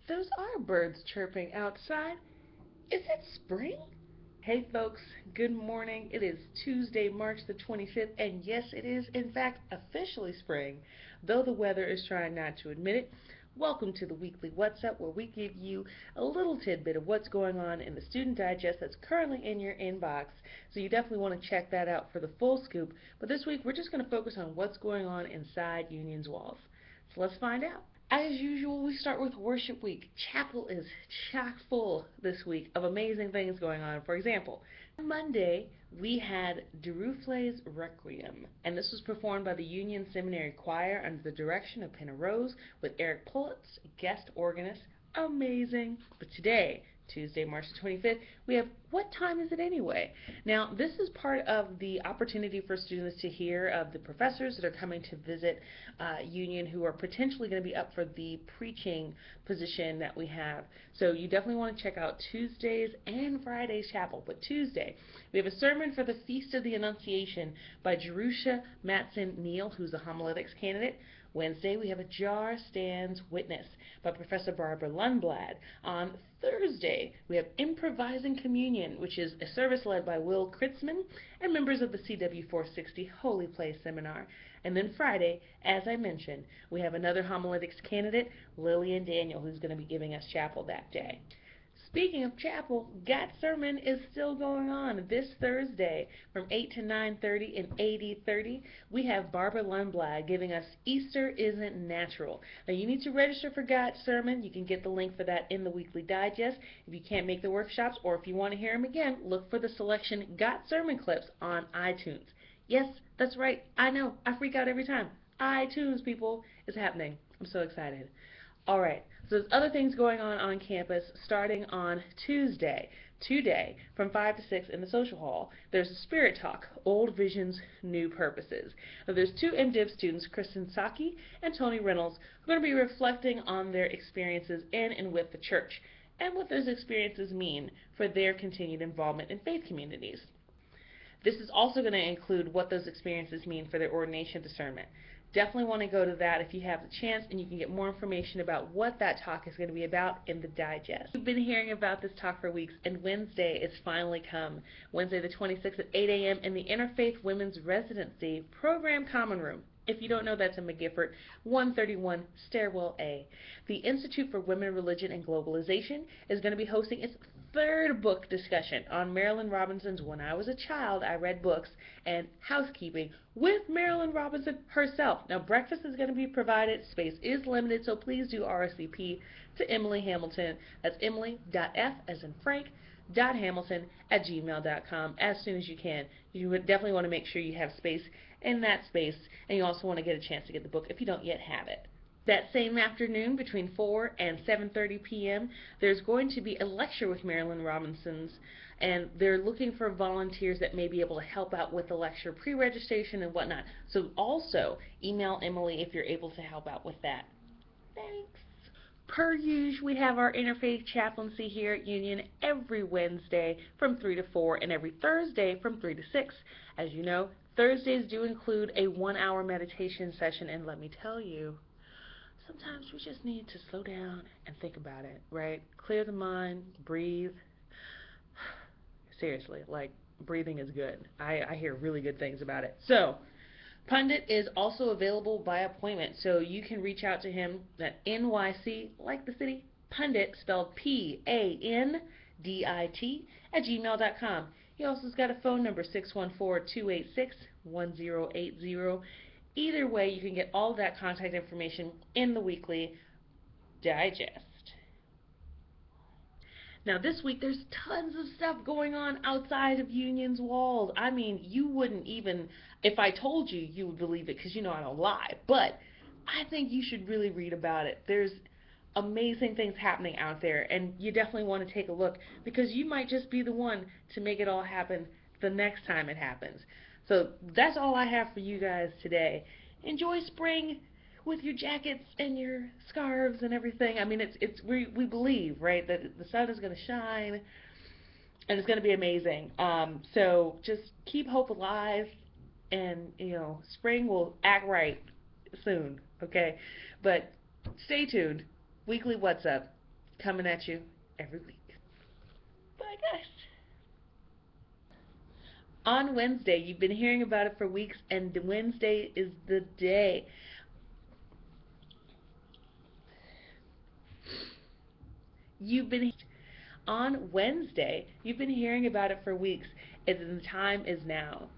Those are birds chirping outside. Is it spring? Hey folks, good morning. It is Tuesday, March the 25th, and yes, it is in fact officially spring, though the weather is trying not to admit it. Welcome to the weekly What's Up, where we give you a little tidbit of what's going on in the Student Digest that's currently in your inbox. So you definitely want to check that out for the full scoop. But this week, we're just going to focus on what's going on inside Union's walls. So let's find out. As usual, we start with Worship Week. Chapel is chock full this week of amazing things going on. For example, on Monday, we had Duruflé's Requiem, and this was performed by the Union Seminary Choir under the direction of Penna Rose with Eric Pulitz, guest organist. Amazing. But today, Tuesday, March the 25th, we have What Time Is It Anyway? Now, this is part of the opportunity for students to hear of the professors that are coming to visit Union, who are potentially going to be up for the preaching position that we have. So you definitely want to check out Tuesdays and Fridays chapel. But Tuesday, we have a sermon for the Feast of the Annunciation by Jerusha Matson Neal, who's a homiletics candidate. Wednesday, we have A Jar Stands Witness by Professor Barbara Lundblad. On Thursday, we have Improvising Communion, which is a service led by Will Kritzman and members of the CW 460 Holy Place Seminar. And then Friday, as I mentioned, we have another homiletics candidate, Lillian Daniel, who's going to be giving us chapel that day. Speaking of chapel, Got Sermon is still going on this Thursday from 8 to 9:30 in AD 30. We have Barbara Lundblad giving us Easter Isn't Natural. Now you need to register for Got Sermon. You can get the link for that in the weekly digest. If you can't make the workshops, or if you want to hear them again, look for the selection Got Sermon clips on iTunes. Yes, that's right. I know. I freak out every time. iTunes, people, is happening. I'm so excited. All right, so there's other things going on campus starting on Tuesday, today, from 5 to 6 in the social hall. There's a Spirit Talk, Old Visions, New Purposes. Now, there's two MDiv students, Kristen Saki and Tony Reynolds, who are going to be reflecting on their experiences in and with the church and what those experiences mean for their continued involvement in faith communities. This is also going to include what those experiences mean for their ordination discernment. Definitely want to go to that if you have the chance, and you can get more information about what that talk is going to be about in the digest. We've been hearing about this talk for weeks, and Wednesday has finally come. Wednesday the 26th at 8 a.m. in the Interfaith Women's Residency Program Common Room. If you don't know, that's in McGiffert, 131 Stairwell A. The Institute for Women, Religion, and Globalization is going to be hosting its third book discussion on Marilynne Robinson's When I Was a Child, I Read Books, and Housekeeping with Marilynne Robinson herself. Now, breakfast is going to be provided. Space is limited, so please do RSVP to Emily Hamilton. That's Emily.f as in Frank, Hamilton@gmail.com as soon as you can. You would definitely want to make sure you have space in that space, and you also want to get a chance to get the book if you don't yet have it. That same afternoon, between 4 and 7:30 p.m., there's going to be a lecture with Marilynne Robinson's, and they're looking for volunteers that may be able to help out with the lecture pre-registration and whatnot. So also email Emily if you're able to help out with that. Thanks. Per usual, we have our Interfaith Chaplaincy here at Union every Wednesday from 3 to 4 and every Thursday from 3 to 6. As you know, Thursdays do include a 1-hour meditation session, and let me tell you, sometimes we just need to slow down and think about it, right? Clear the mind, breathe. Seriously, like, breathing is good. I hear really good things about it. So, Pundit is also available by appointment, so you can reach out to him at NYC, like the city, Pundit, spelled Pandit, @gmail.com. He also has got a phone number, 614-286-1080. Either way, you can get all of that contact information in the weekly digest. Now this week there's tons of stuff going on outside of Union's walls. I mean, you wouldn't even, if I told you, you would believe it because you know I don't lie. But I think you should really read about it. There's amazing things happening out there, and you definitely want to take a look because you might just be the one to make it all happen the next time it happens. So that's all I have for you guys today. Enjoy spring with your jackets and your scarves and everything. I mean, we believe, right, that the sun is going to shine and it's going to be amazing. So just keep hope alive, and spring will act right soon. Okay, but stay tuned. Weekly What's Up. coming at you every week. Bye, guys. On Wednesday, you've been hearing about it for weeks, and Wednesday is the day. You've been You've been hearing about it for weeks, and the time is now.